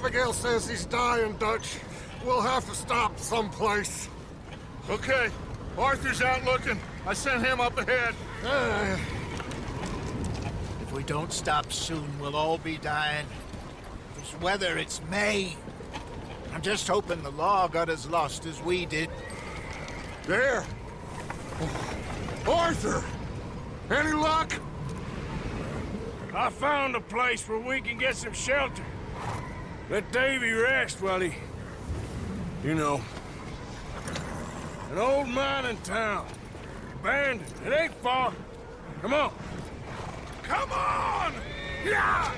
Abigail says he's dying, Dutch. We'll have to stop someplace. Okay. Arthur's out looking. I sent him up ahead. If we don't stop soon, we'll all be dying. This weather, it's May. I'm just hoping the law got as lost as we did. There! Arthur! Any luck? I found a place where we can get some shelter. Let Davy rest while he... You know. An old mining town. Abandoned. It ain't far. Come on. Come on! Yeah!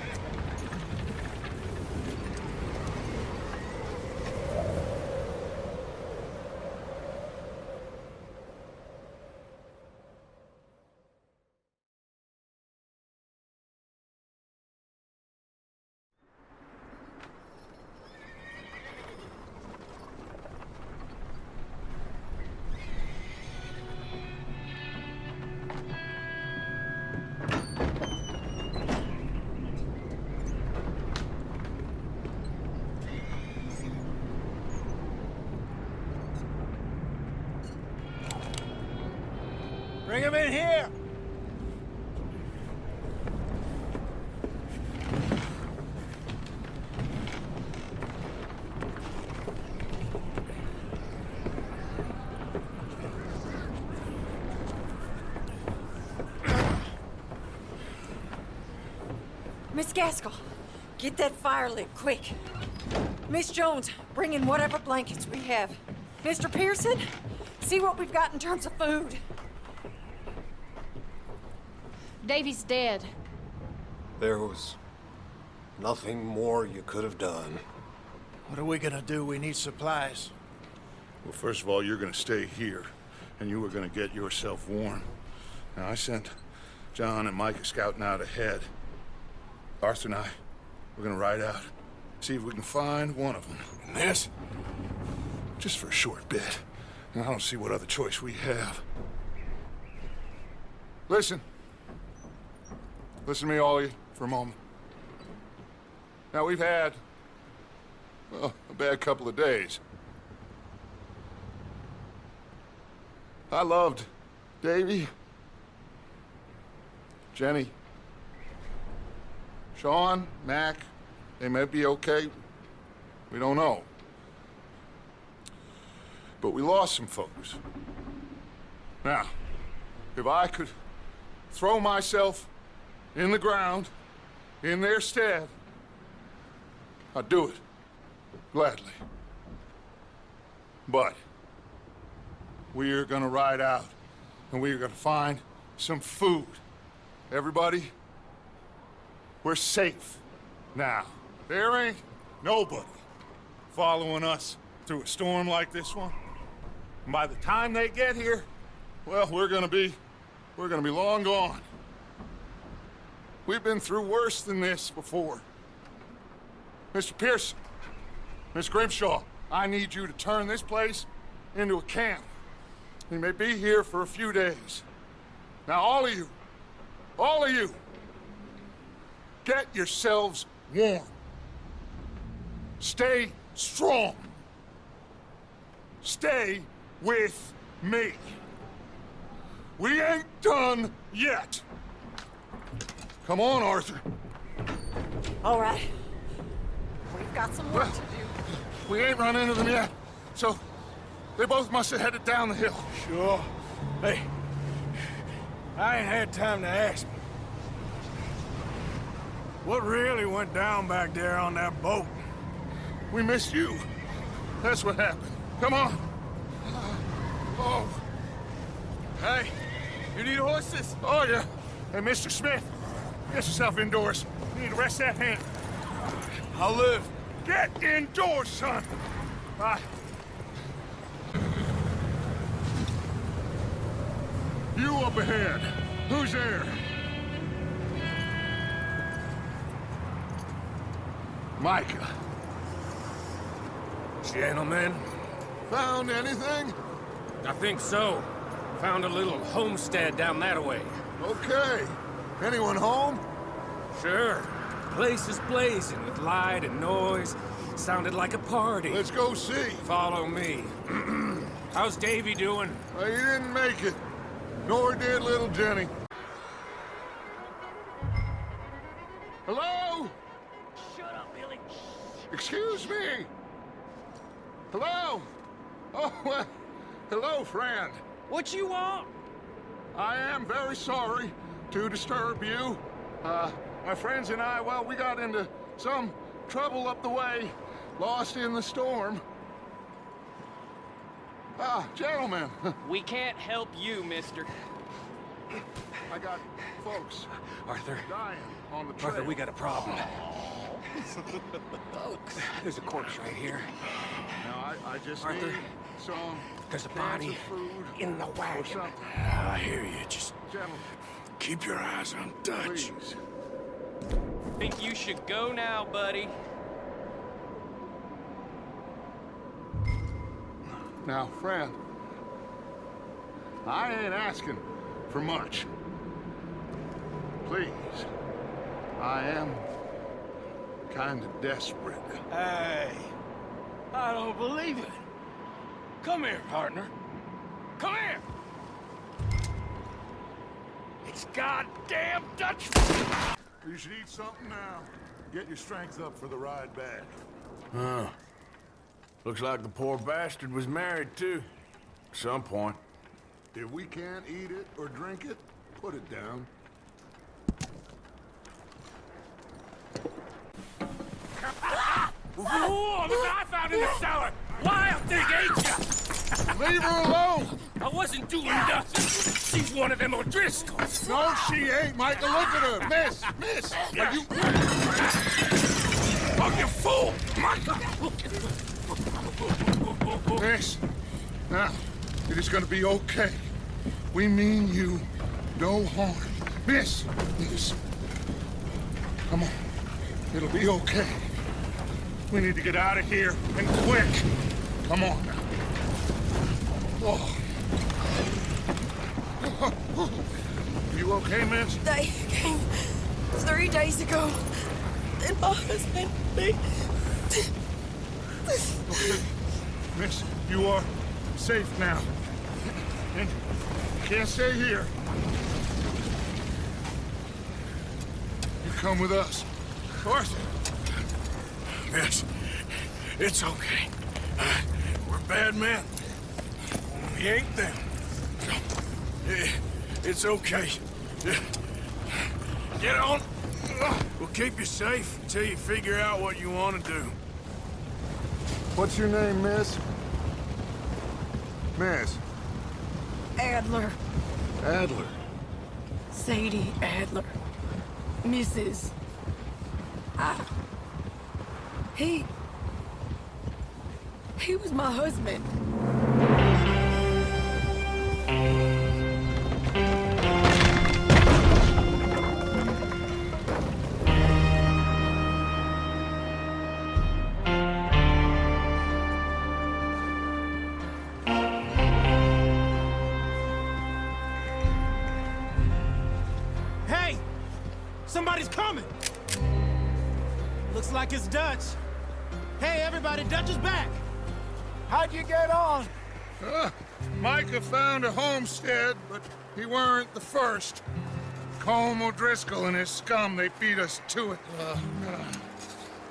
Bring him in here! Miss Gaskell, get that fire lit, quick. Miss Jones, bring in whatever blankets we have. Mr. Pearson, see what we've got in terms of food. Davy's dead. There was nothing more you could have done. What are we gonna do? We need supplies. Well, first of all, you're gonna stay here, and you were gonna get yourself warm. Now, I sent John and Micah scouting out ahead. Arthur and I, we're gonna ride out, see if we can find one of them. And this, just for a short bit. And I don't see what other choice we have. Listen. Listen to me, all of you, for a moment. Now, we've had, well, a bad couple of days. I loved Davy, Jenny, Sean, Mac. They may be okay. We don't know. But we lost some folks. Now, if I could throw myself in the ground, in their stead, I'd do it, gladly. But we're gonna ride out, and we're gonna find some food. Everybody, we're safe now. There ain't nobody following us through a storm like this one. And by the time they get here, well, we're gonna be long gone. We've been through worse than this before. Mr. Pearson, Miss Grimshaw, I need you to turn this place into a camp. We may be here for a few days. Now, all of you, get yourselves warm. Stay strong. Stay with me. We ain't done yet. Come on, Arthur. All right. We've got some work to do. We ain't run into them yet, so they both must have headed down the hill. Sure. Hey, I ain't had time to ask. What really went down back there on that boat? We missed you. That's what happened. Come on. Oh. Hey, you need horses? Oh, yeah. Hey, Mr. Smith, get yourself indoors. You need to rest that hand. I'll live. Get indoors, son. Bye. You up ahead. Who's there? Micah. Gentlemen, Found anything? I think so. Found a little homestead down that way. Okay. Anyone home? Sure. Place is blazing with light and noise. Sounded like a party. Let's go see. Follow me. How's Davy doing? He didn't make it. Nor did little Jenny. Hello? Shut up, Billy. Excuse me. Hello? Oh, well, hello, friend. What you want? I am very sorry to disturb you. My friends and I, well, we got into some trouble up the way, lost in the storm. Gentlemen, We can't help you, mister. I got folks Arthur. dying on the trail. Arthur, we got a problem. There's a corpse right here. Now, I just Arthur, need some there's a cans body of food in the or wagon. something. I hear you. Just Gentlemen, keep your eyes on Dutch. please. Think you should go now, buddy. Now, friend, I ain't asking for much. Please, I am kind of desperate. Hey, I don't believe it. Come here, partner. Come here. It's goddamn Dutch. You should eat something now. Get your strength up for the ride back. Huh. Looks like the poor bastard was married, too. At some point. If we can't eat it or drink it, put it down. Whoa, look what I found in the cellar! Wild thing, ain't ya? Leave her alone! I wasn't doing nothing. She's one of them O'Driscolls. No, she ain't, Michael. Look at her. Miss, are you... Oh, you fool! Miss, now, it is gonna be okay. We mean you no harm. Miss, come on. It'll be okay. We need to get out of here, and quick. Come on now. Oh. You okay, miss? They came 3 days ago. And my husband, Okay. Miss, you are safe now. And you can't stay here. You come with us. Arthur. Miss, it's okay. We're bad men. We ain't them. It's okay. Get on. We'll keep you safe until you figure out what you want to do. What's your name, miss? Miss. Adler, Adler. Sadie Adler, Mrs. He was my husband. Hey! Somebody's coming! Looks like it's Dutch. Hey, everybody, Dutch is back! How'd you get on? Micah found a homestead, but he weren't the first. Colm O'Driscoll and his scum, they beat us to it.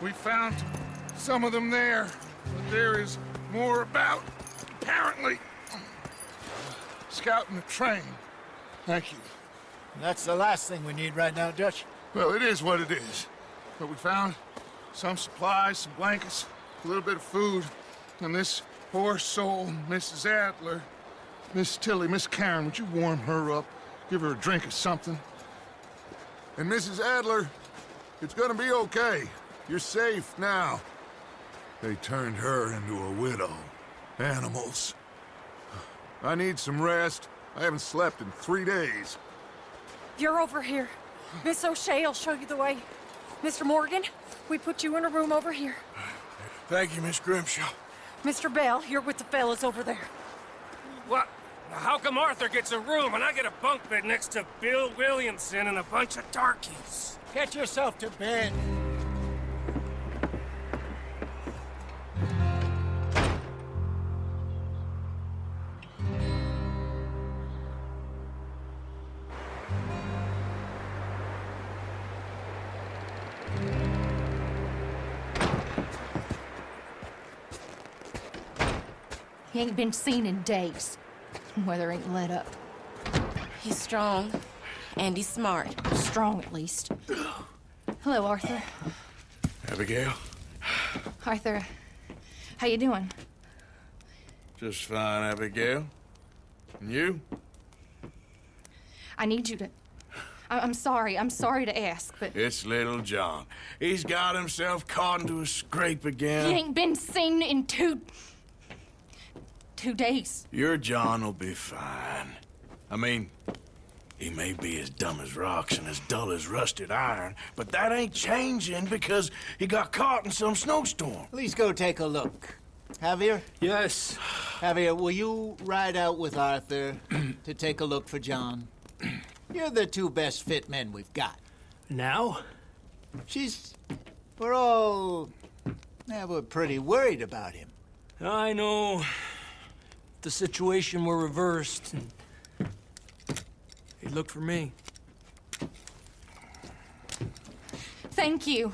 We found some of them there, but there is more about, apparently. Scouting the train. Thank you. That's the last thing we need right now, Dutch. Well, it is what it is. But we found some supplies, some blankets, a little bit of food, and this poor soul, Mrs. Adler, Miss Tilly, Miss Karen, would you warm her up? Give her a drink or something? And Mrs. Adler, it's gonna be okay. You're safe now. They turned her into a widow. Animals. I need some rest. I haven't slept in 3 days. You're over here. Miss O'Shea will show you the way. Mr. Morgan, we put you in a room over here. Thank you, Miss Grimshaw. Mr. Bell, you're with the fellas over there. What? How come Arthur gets a room and I get a bunk bed next to Bill Williamson and a bunch of darkies? Get yourself to bed. He ain't been seen in days. Weather ain't let up. He's strong, and he's smart. Strong, at least. Hello, Arthur. Abigail? Arthur, how you doing? Just fine, Abigail. And you? I need you to... I'm sorry to ask, but... It's little John. He's got himself caught into a scrape again. He ain't been seen in two days. Your John will be fine. I mean, he may be as dumb as rocks and as dull as rusted iron, but that ain't changing because he got caught in some snowstorm. Please go take a look. Javier? Yes. Javier, will you ride out with Arthur to take a look for John? You're the two best fit men we've got. Now? We're all... Yeah, we're pretty worried about him. I know. If the situation were reversed, and he'd look for me. Thank you.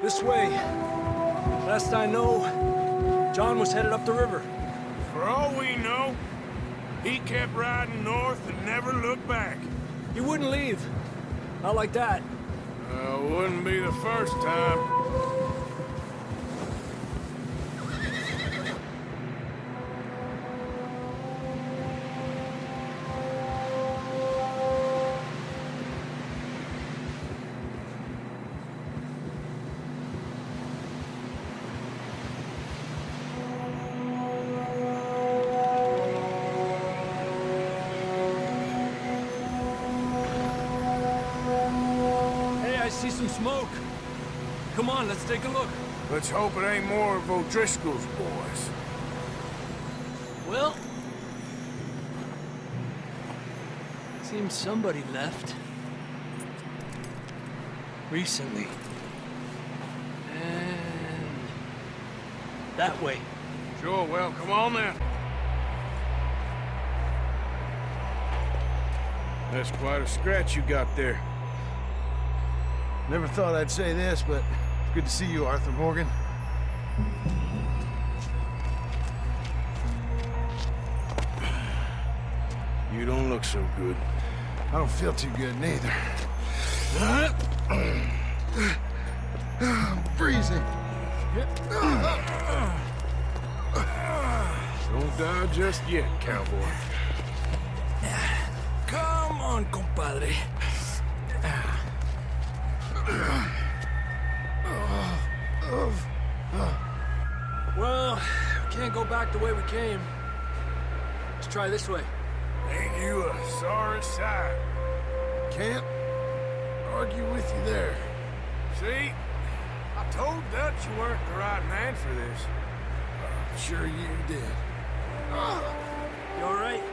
This way. Last I know, John was headed up the river. For all we know, he kept riding north and never looked back. He wouldn't leave. Not like that. Wouldn't be the first time. I see some smoke. Come on, let's take a look. Let's hope it ain't more of O'Driscoll's boys. Well, seems somebody left. Recently. And that way. Sure, well, come on then. That's quite a scratch you got there. Never thought I'd say this, but it's good to see you, Arthur Morgan. You don't look so good. I don't feel too good, neither. I'm freezing. Don't die just yet, cowboy. Come on, compadre. Well, we can't go back the way we came. Let's try this way. Ain't you a sorry sight? Can't argue with you there. See? I told Dutch you weren't the right man for this. Sure you did. You all right?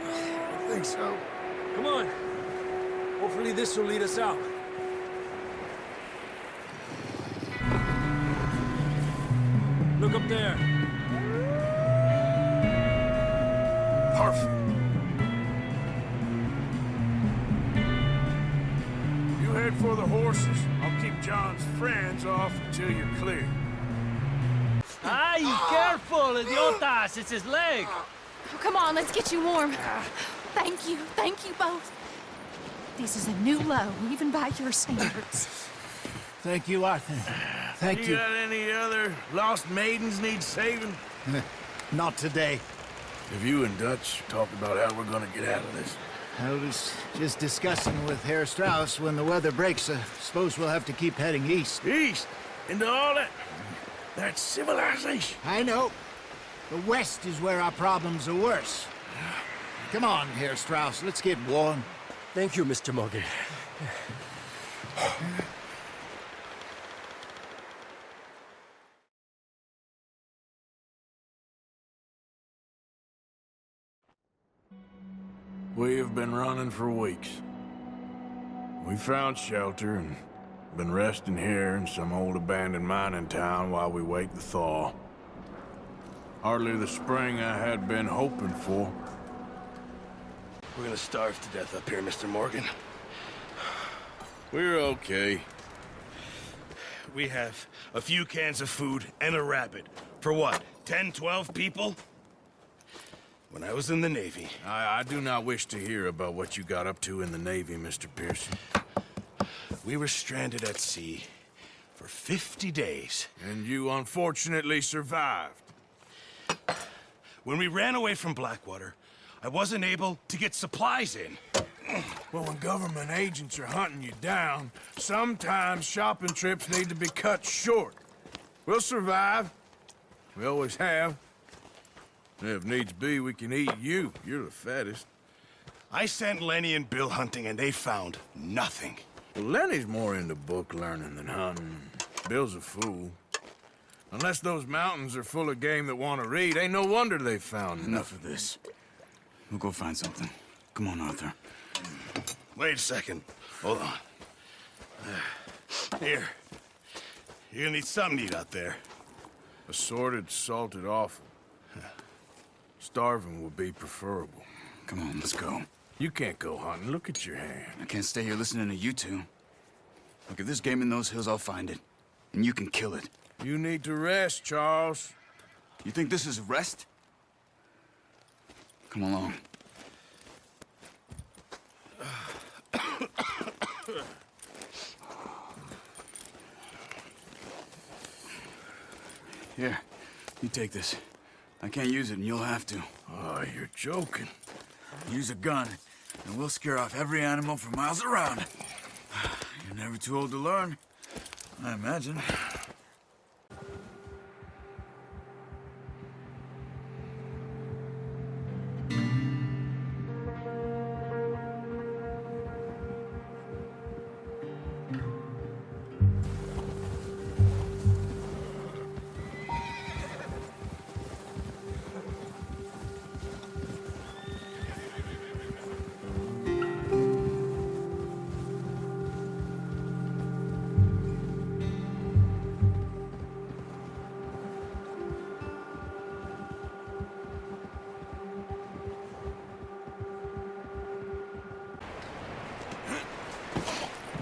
I think so. Come on. Hopefully this will lead us out. Look up there. Perfect. You head for the horses. I'll keep John's friends off until you're clear. Ay, careful, idiotas! It's his leg! Oh, come on, let's get you warm. Thank you both. This is a new low, even by your standards. Thank you, Arthur. Thank you. Got any other lost maidens need saving? Not today. Have you and Dutch talked about how we're gonna get out of this? I was just discussing with Herr Strauss when the weather breaks. Suppose we'll have to keep heading east. East? Into all that... That's civilization. I know. The west is where our problems are worse. Come on, Herr Strauss. Let's get warm. Thank you, Mr. Morgan. We have been running for weeks. We found shelter and been resting here in some old abandoned mining town while we wait the thaw. Hardly the spring I had been hoping for. We're gonna starve to death up here, Mr. Morgan. We're okay. we have a few cans of food and a rabbit. For what, 10, 12 people? When I was in the Navy... I do not wish to hear about what you got up to in the Navy, Mr. Pearson. We were stranded at sea for 50 days. And you unfortunately survived. When we ran away from Blackwater, I wasn't able to get supplies in. Well, when government agents are hunting you down, sometimes shopping trips need to be cut short. We'll survive. We always have. And if needs be, we can eat you. You're the fattest. I sent Lenny and Bill hunting, and they found nothing. Well, Lenny's more into book learning than hunting. Bill's a fool. Unless those mountains are full of game that want to read, ain't no wonder they found Enough of this. We'll go find something. Come on, Arthur. Wait a second. Hold on. Here. You're gonna need something to eat out there. Assorted, salted offal. Starving would be preferable. Come on, let's go. You can't go hunting. Look at your hand. I can't stay here listening to you two. Look, if there's game in those hills, I'll find it. And you can kill it. You need to rest, Charles. You think this is rest? Come along. Here, you take this. I can't use it, and you'll have to. Oh, you're joking. Use a gun, and we'll scare off every animal for miles around. You're never too old to learn, I imagine.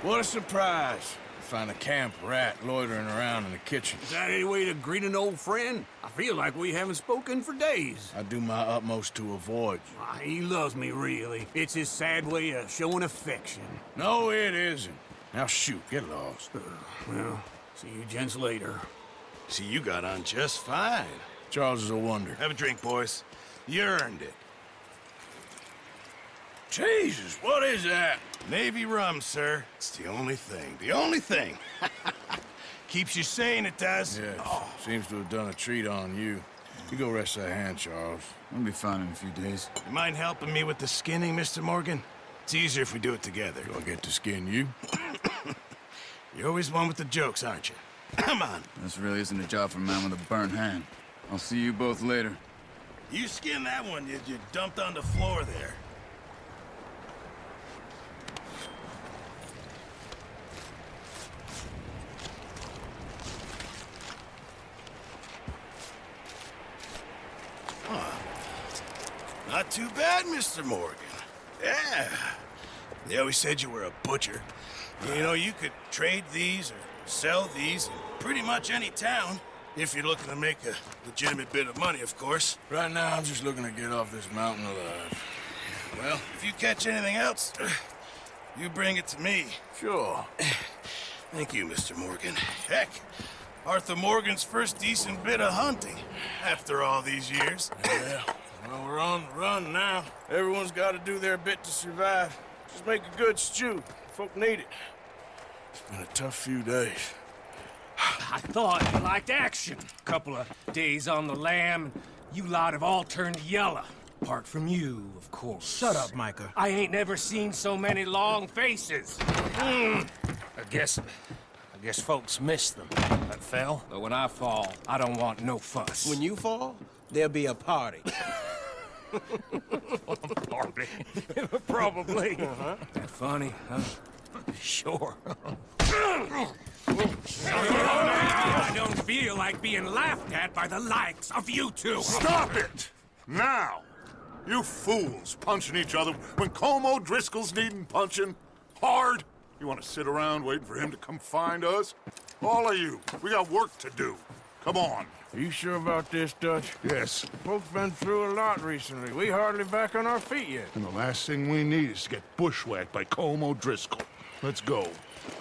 What a surprise. Find a camp rat loitering around in the kitchen. Is that any way to greet an old friend? I feel like we haven't spoken for days. I do my utmost to avoid you. He loves me, really. It's his sad way of showing affection. No, it isn't. Now shoot, get lost. Well, see you gents later. See, you got on just fine. Charles is a wonder. Have a drink, boys. You earned it. Jesus, what is that? Navy rum, sir. It's the only thing. The only thing. Keeps you sane, it does. Yes. Seems to have done a treat on you. You go rest that hand, Charles. We'll be fine in a few days. You mind helping me with the skinning, Mr. Morgan? It's easier if we do it together. Do I get to skin you? You're always one with the jokes, aren't you? Come on. This really isn't a job for a man with a burnt hand. I'll see you both later. You skinned that one you dumped on the floor there. Not too bad, Mr. Morgan. Yeah. They always said you were a butcher. You know, you could trade these or sell these in pretty much any town. If you're looking to make a legitimate bit of money, of course. Right now, I'm just looking to get off this mountain alive. Well, if you catch anything else, you bring it to me. Sure. Thank you, Mr. Morgan. Heck, Arthur Morgan's first decent bit of hunting after all these years. Yeah. Well, we're on the run now. Everyone's got to do their bit to survive. Just make a good stew. Folk need it. It's been a tough few days. I thought you liked action. Couple of days on the lam, and you lot have all turned yellow. Apart from you, of course. Shut up, Micah. I ain't never seen so many long faces. I guess folks miss them. That fell. But when I fall, I don't want no fuss. When you fall, there'll be a party. Party. Probably. That funny, huh? Sure. I don't feel like being laughed at by the likes of you two. Stop it! Now! You fools punching each other when Colm O'Driscoll's needing punching. Hard! You want to sit around waiting for him to come find us? All of you. We got work to do. Come on. Are you sure about this, Dutch? Yes. Folks been through a lot recently. We hardly back on our feet yet. And the last thing we need is to get bushwhacked by Colm O'Driscoll. Let's go.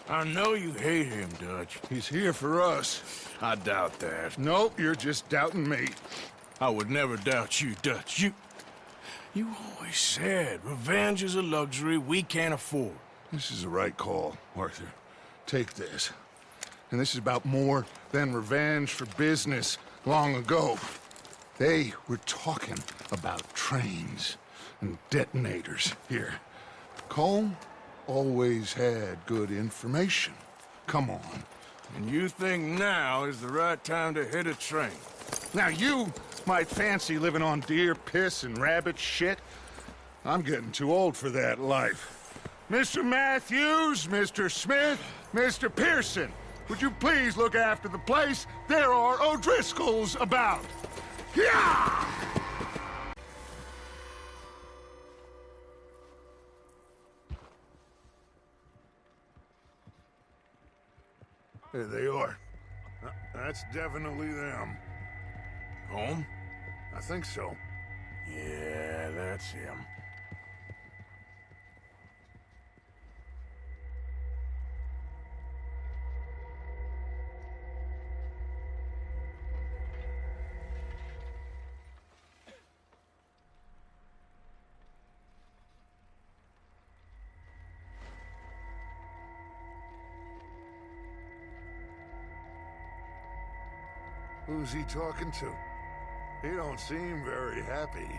I know you hate him, Dutch. He's here for us. I doubt that. Nope, you're just doubting me. I would never doubt you, Dutch. You always said revenge is a luxury we can't afford. This is the right call, Arthur. Take this. And this is about more than revenge for business long ago. They were talking about trains and detonators here. Colm always had good information. Come on. And you think now is the right time to hit a train? Now you might fancy living on deer piss and rabbit shit. I'm getting too old for that life. Mr. Matthews, Mr. Smith, Mr. Pearson, would you please look after the place? There are O'Driscolls about. Yeah! There they are. That's definitely them. Home? I think so. Yeah, that's him. Who's he talking to? He don't seem very happy.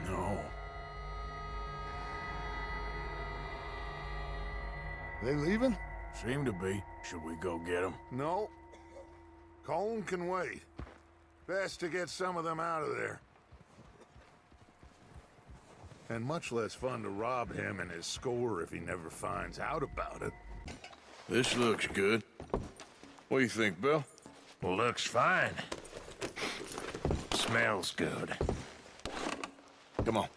No. They leaving? Seem to be. Should we go get them? No. Colm can wait. Best to get some of them out of there. And much less fun to rob him and his score if he never finds out about it. This looks good. What do you think, Bill? Looks fine. Smells good. Come on.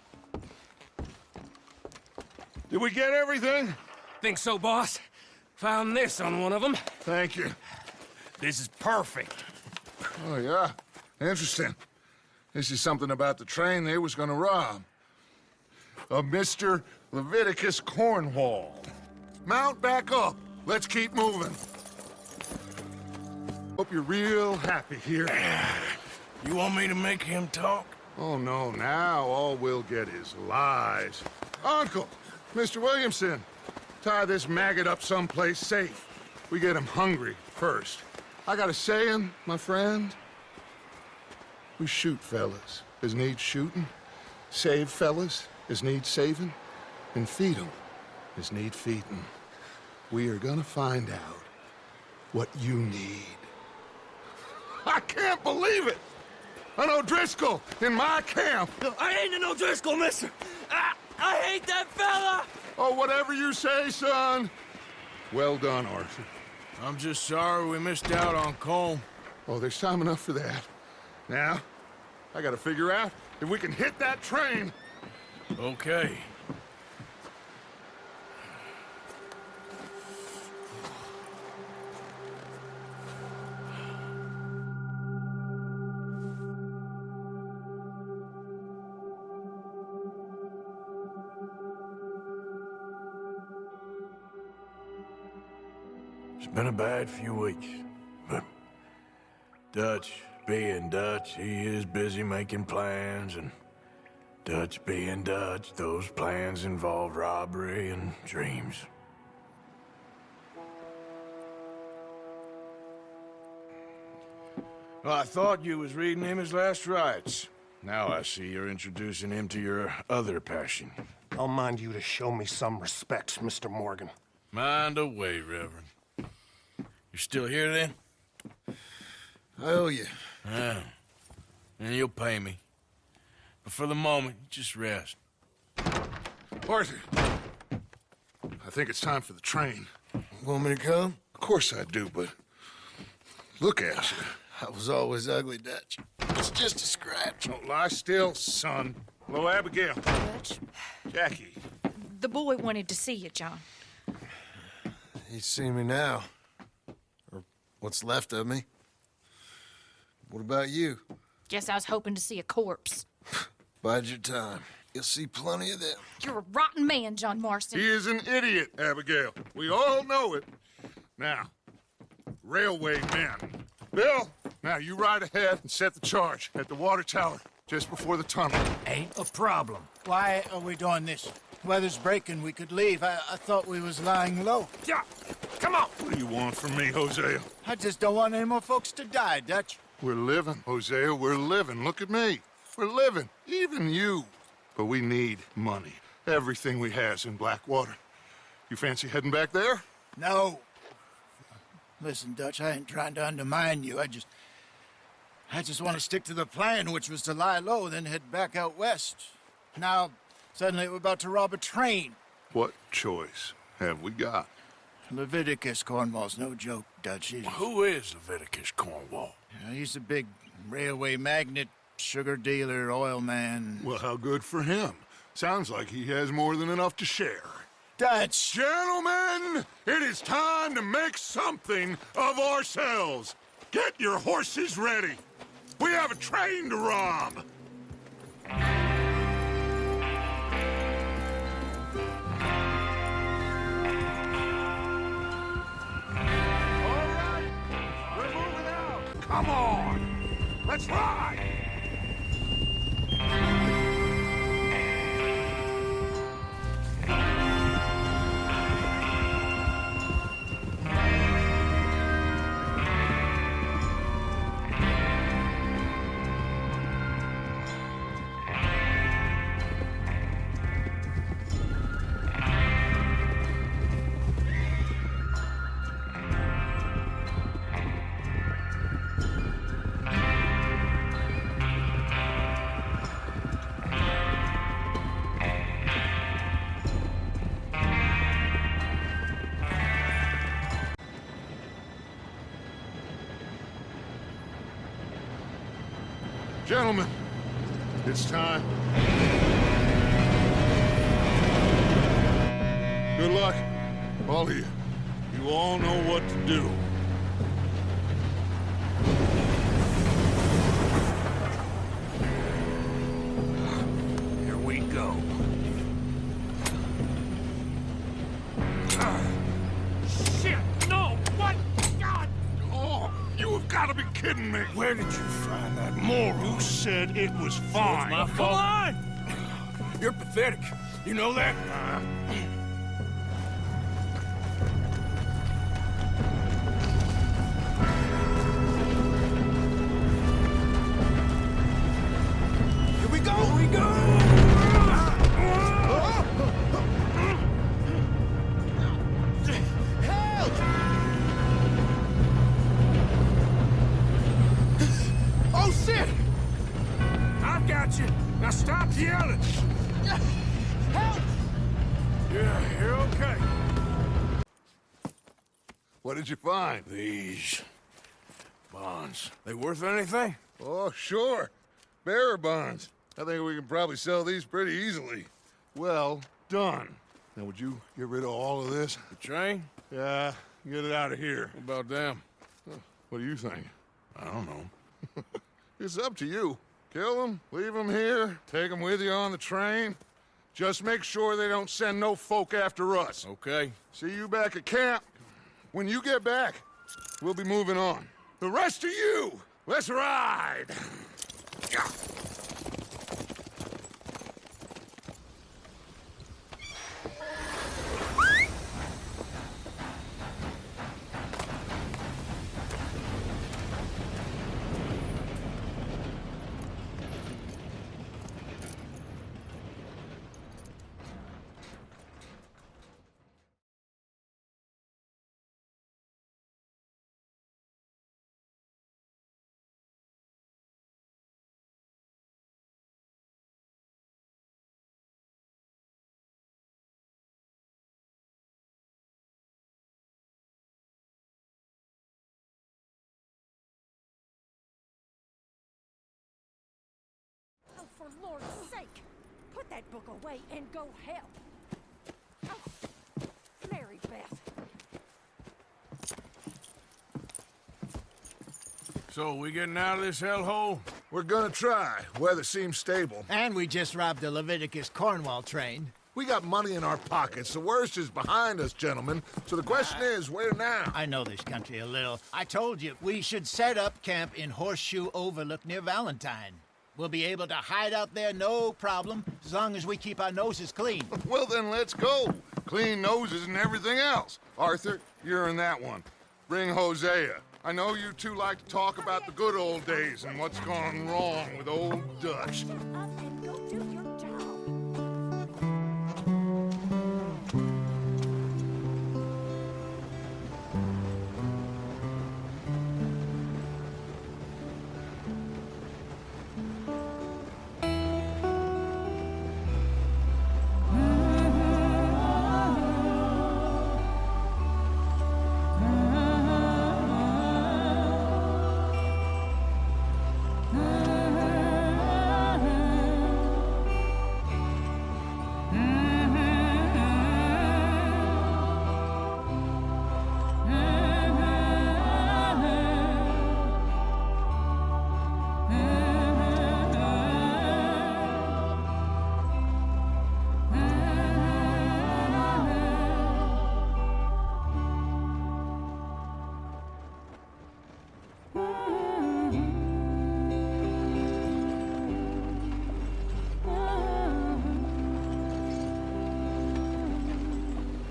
Did we get everything? Think so, boss. Found this on one of them. Thank you. This is perfect. Oh, yeah? Interesting. This is something about the train they was gonna rob. Of Mr. Leviticus Cornwall. Mount back up. Let's keep moving. Hope you're real happy here. You want me to make him talk? Oh, no. Now all we'll get is lies. Uncle, Mr. Williamson, tie this maggot up someplace safe. We get him hungry first. I got a saying, my friend. We shoot fellas as need shooting, save fellas as need saving, and feed 'em as need feeding. We are gonna find out what you need. I can't believe it! An O'Driscoll in my camp! I ain't an O'Driscoll, mister! I hate that fella! Oh, whatever you say, son. Well done, Arthur. I'm just sorry we missed out on Colm. Oh, there's time enough for that. Now, I gotta figure out if we can hit that train. Okay. It's been a bad few weeks, but Dutch being Dutch, he is busy making plans, and Dutch being Dutch, those plans involve robbery and dreams. Well, I thought you was reading him his last rites. Now I see you're introducing him to your other passion. I'll mind you to show me some respect, Mr. Morgan. Mind away, Reverend. You still here, then? I owe you. Yeah. And you'll pay me. But for the moment, just rest. Arthur, I think it's time for the train. Want me to come? Of course I do, but look at you. I was always ugly, Dutch. It's just a scratch. Don't lie still, son. Hello, Abigail. Dutch, Jackie. the boy wanted to see you, John. He's seen me now. What's left of me. What about you? Guess I was hoping to see a corpse. Bide your time. You'll see plenty of them. You're a rotten man, John Marston. He is an idiot, Abigail. We all know it. Now, railway men. Bill, now you ride ahead and set the charge at the water tower just before the tunnel. Ain't a problem. Why are we doing this? Weather's breaking. We could leave. I thought we was lying low. Yeah, come on. What do you want from me, Hosea? I just don't want any more folks to die, Dutch. We're living, Hosea. We're living. Look at me. We're living. Even you. But we need money. Everything we has in Blackwater. You fancy heading back there? No. Listen, Dutch, I ain't trying to undermine you. I just want to stick to the plan, which was to lie low, then head back out west. Now, suddenly we're about to rob a train. What choice have we got? Leviticus Cornwall's no joke, Dutch. Who is Leviticus Cornwall? He's a big railway magnate, sugar dealer, oil man. Well, how good for him. Sounds like he has more than enough to share. Dutch! Gentlemen, it is time to make something of ourselves. Get your horses ready. We have a train to rob. All right, we're moving out. Come on, let's ride. Gentlemen, it's time. Good luck, all of you. You all know what to do. Here we go. Shit, no, what? God! Oh, you have got to be kidding me. Where did you find that moron? You said it was fine. My fault. Come on! You're pathetic. You know that? Here we go! Here we go! Help! Oh, shit! I've got you. Now stop yelling. Help! Yeah, you're okay. What did you find? These bonds. They worth anything? Oh, sure. Bearer bonds. I think we can probably sell these pretty easily. Well done. Now, would you get rid of all of this? The train? Yeah, get it out of here. What about them? What do you think? I don't know. It's up to you. Kill them, leave them here, take them with you on the train. Just make sure they don't send no folk after us. Okay. See you back at camp. When you get back, we'll be moving on. The rest of you, let's ride! Yeah. Oh, for Lord's sake, put that book away and go help. Oh, Mary Beth. So, we getting out of this hellhole? We're gonna try. Weather seems stable. And we just robbed the Leviticus Cornwall train. We got money in our pockets. The worst is behind us, gentlemen. So the question is, where now? I know this country a little. I told you, we should set up camp in Horseshoe Overlook near Valentine. We'll be able to hide out there, no problem, as long as we keep our noses clean. Well, then let's go. Clean noses and everything else. Arthur, you're in that one. Bring Hosea. I know you two like to talk about the good old days and what's gone wrong with old Dutch.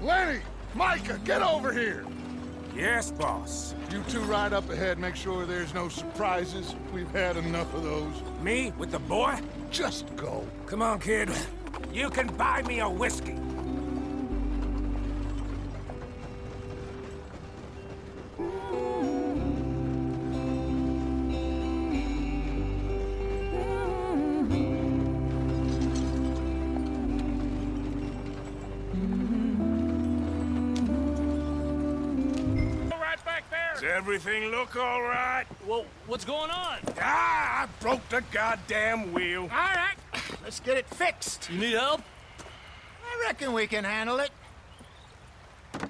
Lenny! Micah, get over here! Yes, boss. You two ride up ahead, make sure there's no surprises. We've had enough of those. Me with the boy? Just go. Come on, kid. You can buy me a whiskey. Does everything look all right? Well, what's going on? Ah, I broke the goddamn wheel. All right, let's get it fixed. You need help? I reckon we can handle it. All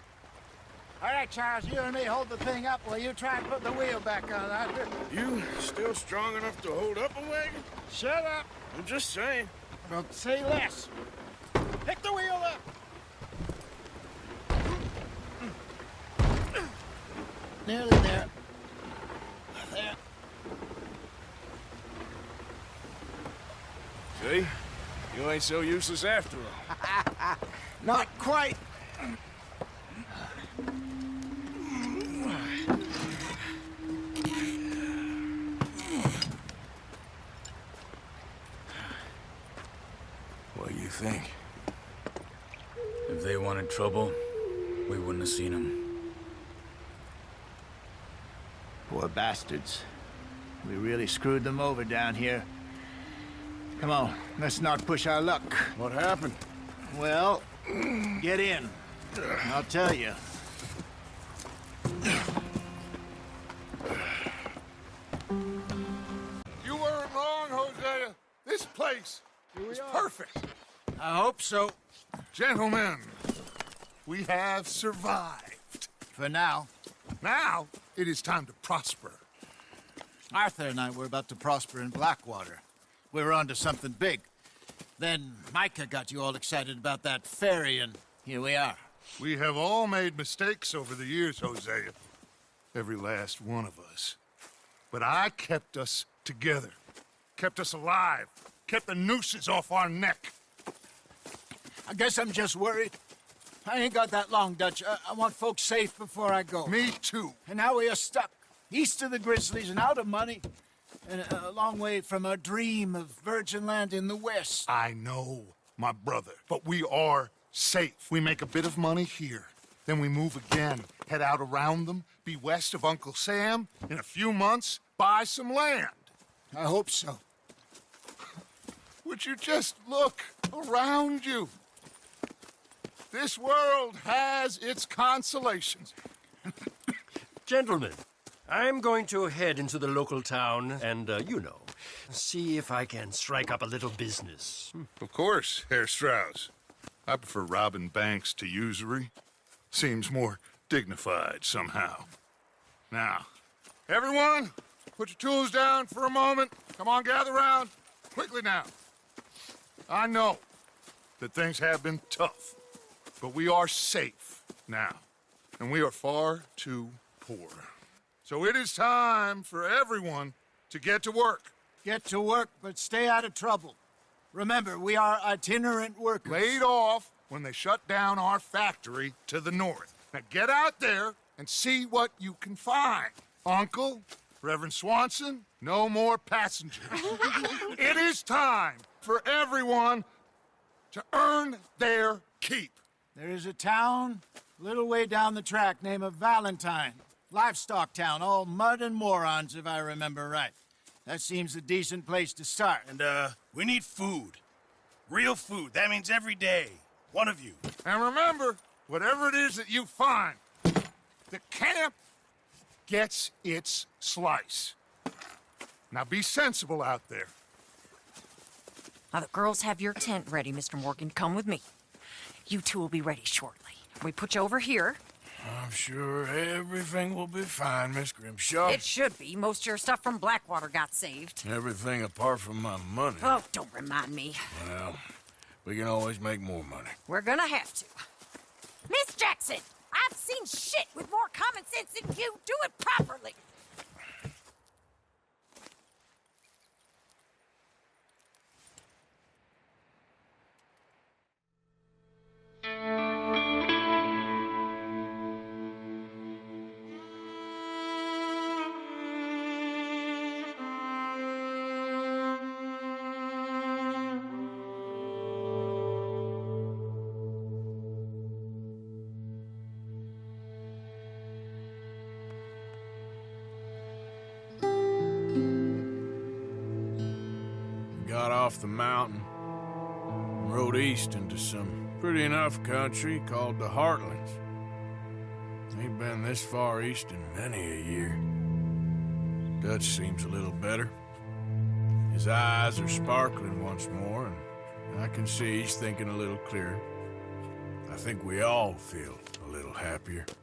right, Charles, you and me hold the thing up while you try and put the wheel back on, Arthur. You still strong enough to hold up a wagon? Shut up. I'm just saying. Well, say less. Pick the wheel up. Nearly there. There. See? You ain't so useless after all. Not quite. What do you think? If they wanted trouble, we wouldn't have seen them. Poor bastards. We really screwed them over down here. Come on, let's not push our luck. What happened? Well, get in. I'll tell you. You weren't wrong, Hosea. This place is perfect. I hope so. Gentlemen, we have survived. For now. Now, it is time to prosper. Arthur and I were about to prosper in Blackwater. We were onto something big. Then Micah got you all excited about that ferry, and here we are. We have all made mistakes over the years, Hosea. Every last one of us. But I kept us together. Kept us alive. Kept the nooses off our neck. I guess I'm just worried. I ain't got that long, Dutch. I want folks safe before I go. Me too. And now we are stuck, east of the Grizzlies and out of money, and a long way from our dream of virgin land in the west. I know, my brother, but we are safe. We make a bit of money here, then we move again, head out around them, be west of Uncle Sam, in a few months, buy some land. I hope so. Would you just look around you? This world has its consolations. Gentlemen, I'm going to head into the local town and, see if I can strike up a little business. Of course, Herr Strauss. I prefer robbing banks to usury. Seems more dignified somehow. Now, everyone, put your tools down for a moment. Come on, gather round. Quickly now. I know that things have been tough, but we are safe now, and we are far too poor. So it is time for everyone to get to work. Get to work, but stay out of trouble. Remember, we are itinerant workers. Laid off when they shut down our factory to the north. Now get out there and see what you can find. Uncle, Reverend Swanson, no more passengers. It is time for everyone to earn their keep. There is a town a little way down the track named Valentine. Livestock town, all mud and morons, if I remember right. That seems a decent place to start. And, we need food. Real food. That means every day. One of you. And remember, whatever it is that you find, the camp gets its slice. Now be sensible out there. Now, the girls have your tent ready, Mr. Morgan. Come with me. You two will be ready shortly. We put you over here. I'm sure everything will be fine, Miss Grimshaw. It should be. Most of your stuff from Blackwater got saved. Everything apart from my money. Oh, don't remind me. Well, we can always make more money. We're gonna have to. Miss Jackson, I've seen shit with more common sense than you. Do it properly. Got off the mountain and rode east into some pretty enough country called the Heartlands. Ain't been this far east in many a year. Dutch seems a little better. His eyes are sparkling once more, and I can see he's thinking a little clearer. I think we all feel a little happier, in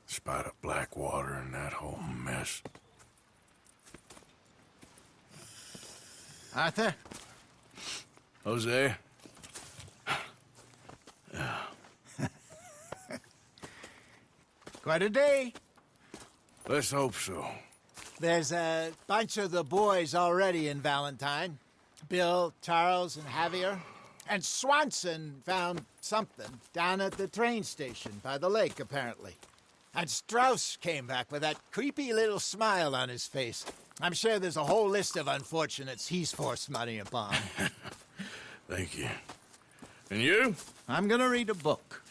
spite of Blackwater and that whole mess. Arthur? Jose? Quite a day. Let's hope so. There's a bunch of the boys already in Valentine. Bill, Charles, and Javier. And Swanson found something down at the train station by the lake, apparently. And Strauss came back with that creepy little smile on his face. I'm sure there's a whole list of unfortunates he's forced money upon. Thank you. And you? I'm gonna read a book.